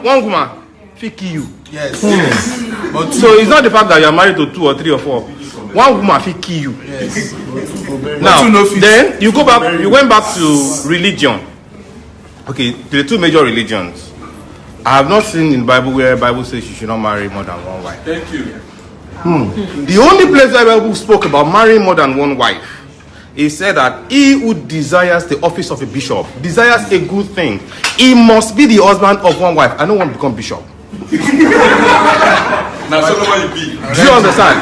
one woman fit kill you. Yes. But so it's not the fact that you are married to 2 or 3 or 4. One woman fit kill you. Yes. Now, then you go back. You went back to religion. Okay, the 2 major religions. I have not seen in the Bible where the Bible says you should not marry more than 1 wife. Thank you. The only place where the Bible spoke about marrying more than 1 wife, it said that he who desires the office of a bishop, desires a good thing, he must be the husband of 1 wife. I don't want to become bishop. Now, Solomon, you be. Do you understand?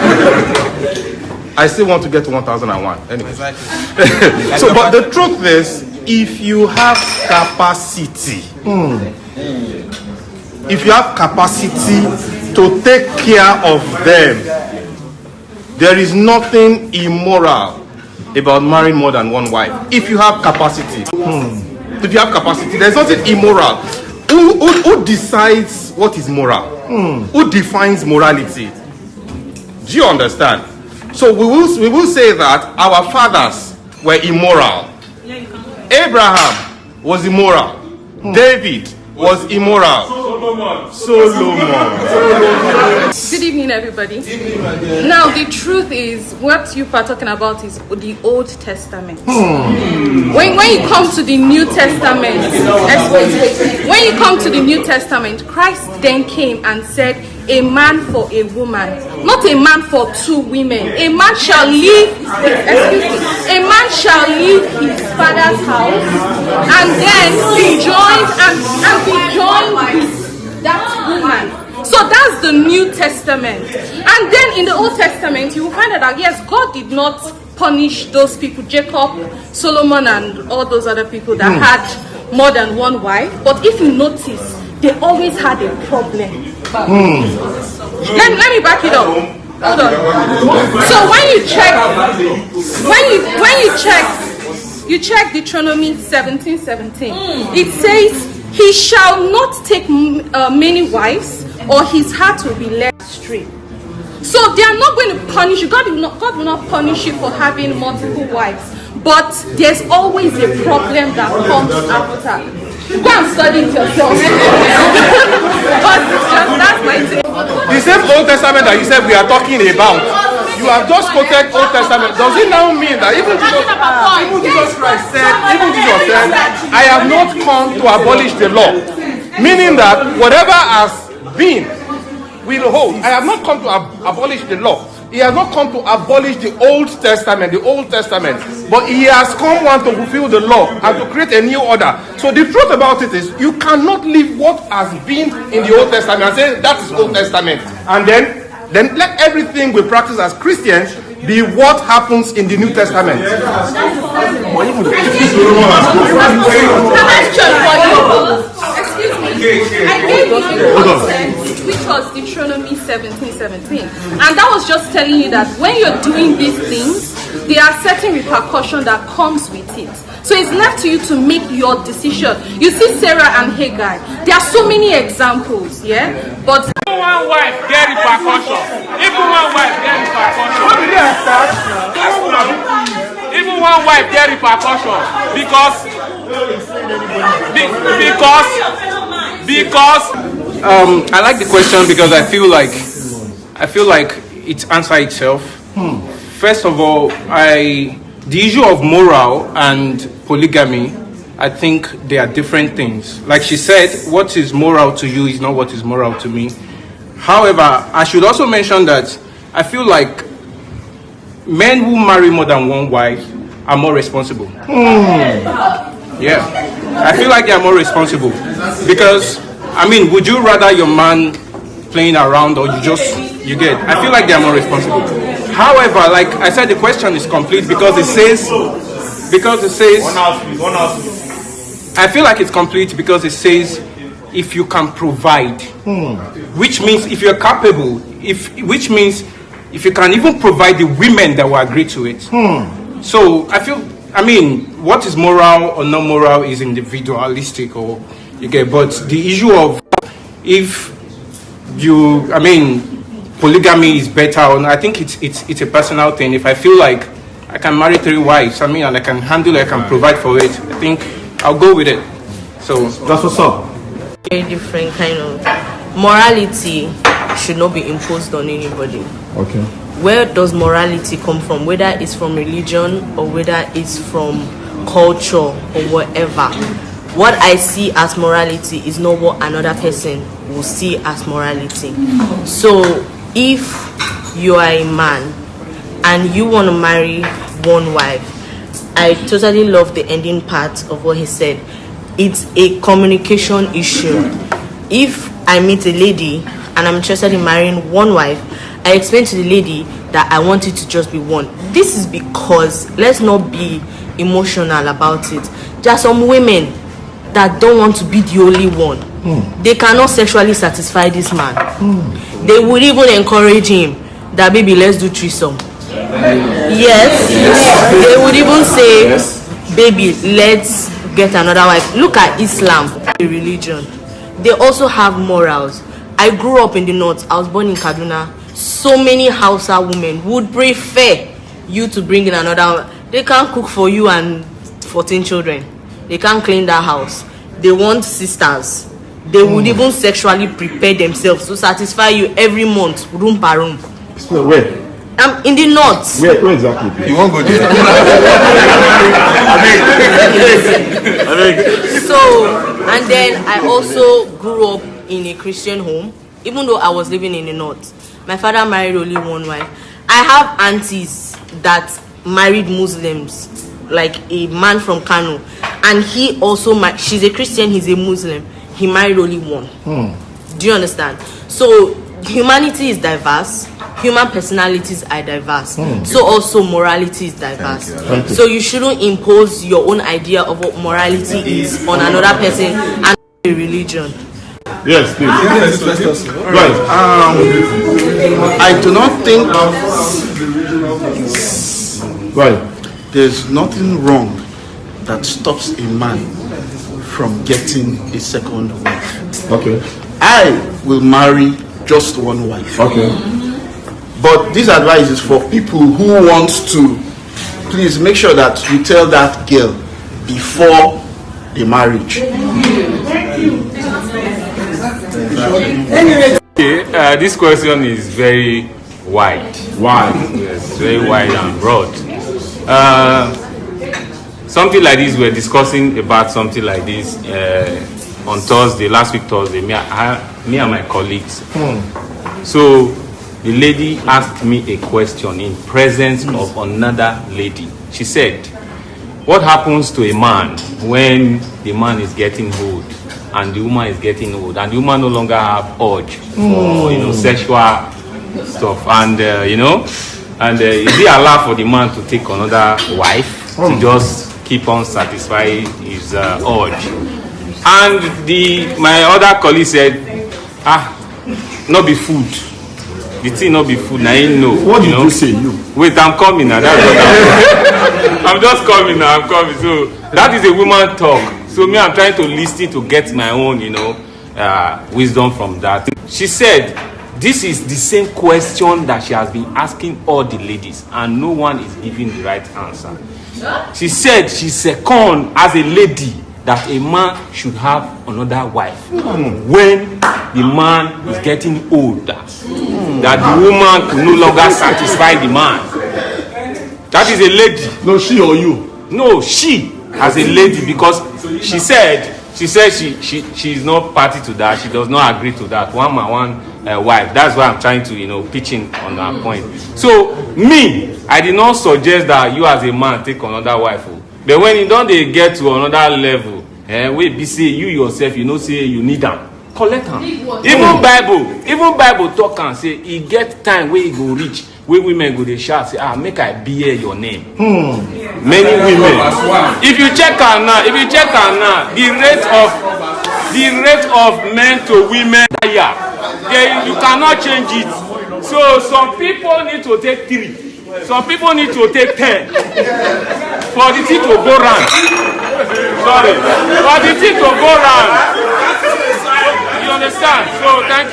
I still want to get to 1001. Anyway. Exactly. So, but the truth is, if you have capacity, if you have capacity to take care of them, there is nothing immoral about marrying more than 1 wife. If you have capacity, if you have capacity, there's nothing immoral. Who decides what is moral? Who defines morality? Do you understand? So we will say that our fathers were immoral. Abraham was immoral. David was immoral. Solomon. Good evening, everybody. Now, the truth is, what you are talking about is the Old Testament. When you come to the New Testament, when you come to the New Testament, Christ then came and said, a man for a woman, not a man for 2 women. A man shall leave, a man shall leave his father's house and then be joined with that woman. So that's the New Testament. And then in the Old Testament, you will find out that yes, God did not punish those people, Jacob, Solomon, and all those other people that had more than 1 wife. But if you notice, they always had a problem. Let me back it up. Hold on. So when you check Deuteronomy 17:17, it says, he shall not take many wives, or his heart will be led astray. So they are not going to punish you. God will not punish you for having multiple wives. But there's always a problem that comes after. Go and study it yourself. But that's my take. The same Old Testament that you said we are talking about, you have just quoted Old Testament. Does it now mean that even Jesus Christ said, I have not come to abolish the law? Meaning that whatever has been will hold. I have not come to abolish the law. He has not come to abolish the Old Testament, but he has come to fulfill the law and to create a new order. So the truth about it is, you cannot leave what has been in the Old Testament and say that is Old Testament, and then let everything we practice as Christians be what happens in the New Testament. Excuse me. I gave you the context, which was Deuteronomy 17:17, and that was just telling you that when you're doing these things, there are certain repercussions that comes with it. So it's left to you to make your decision. You see Sarah and Hagar. There are so many examples, yeah. But even 1 wife get repercussions. Even 1 wife get repercussions. Even 1 wife get repercussions because I like the question because I feel like it answers itself. First of all, the issue of moral and polygamy, I think they are different things. Like she said, what is moral to you is not what is moral to me. However, I should also mention that I feel like men who marry more than 1 wife are more responsible. Yeah, I feel like they are more responsible because, I mean, would you rather your man playing around or you get? I feel like they are more responsible. However, like I said, the question is complete because it says I feel like it's complete because it says if you can provide, which means if you're capable, which means if you can even provide the women that will agree to it. So I mean, what is moral or not moral is individualistic, or you get. But the issue of polygamy is better, and I think it's a personal thing. If I feel like I can marry 3 wives, and I can handle it, I can provide for it, I think I'll go with it. So that's what's up. Very different kind of morality should not be imposed on anybody. Okay. Where does morality come from? Whether it's from religion or whether it's from culture or whatever. What I see as morality is not what another person will see as morality. So if you are a man and you want to marry one wife, I totally love the ending part of what he said. It's a communication issue. If I meet a lady and I'm interested in marrying one wife, I explain to the lady that I want it to just be one. This is because, let's not be emotional about it. There are some women that don't want to be the only one. They cannot sexually satisfy this man. They would even encourage him that, baby, let's do threesome. Yes. They would even say, baby, let's get another wife. Look at Islam, the religion. They also have morals. I grew up in the north. I was born in Kaduna. So many Hausa women would prefer you to bring in another. They can't cook for you and 14 children. They can't clean that house. They want sisters. They would even sexually prepare themselves to satisfy you every month, room per room. So where? I'm in the north. Where exactly? You won't go there. So, and then I also grew up in a Christian home, even though I was living in the north. My father married only one wife. I have aunties that married Muslims, like a man from Kano, and he also she's a Christian, he's a Muslim. He married only one. Do you understand? So humanity is diverse, human personalities are diverse, so also morality is diverse. Thank you. So you shouldn't impose your own idea of what morality is on another person and a religion. Yes, please. Right. I do not think Right. there's nothing wrong that stops a man from getting a second wife. Okay. I will marry just one wife. Okay. But this advice is for people who want to. Please make sure that you tell that girl before the marriage. Okay, this question is very wide. Yes, very wide and broad. Something like this, we're discussing about something like this on Thursday, last week Thursday, me and my colleagues. So the lady asked me a question in presence of another lady. She said, what happens to a man when the man is getting old and the woman is getting old and the woman no longer have urge for sexual stuff, and is it allowed for the man to take another wife to just keep on satisfying his urge? And my other colleague said, not be food. The thing not be food. Now you know. What did you say? You? Wait, I'm coming now. That's what I'm just coming now. I'm coming. So that is a woman talk. So me, I'm trying to listen to get my own, wisdom from that. She said, this is the same question that she has been asking all the ladies, and no one is giving the right answer. She said she second as a lady that a man should have another wife when the man is getting older, that the woman could no longer satisfy the man. That is a lady. No, she or you? No, she as a lady, because she said she's not party to that. She does not agree to that. One man, one wife. That's why I'm trying to pitch in on that point. So me, I did not suggest that you as a man take another wife. But when you don't get to another level, we be say you yourself, say you need them. Collect them. Even Bible talk and say he get time where he go reach, where women go they shout say, make I bear your name. Many women. If you check her now, the rate of men to women higher. You cannot change it. So some people need to take 3. Some people need to take 10 for the thing to go round. Sorry, for the thing to go round. You understand? So thank you.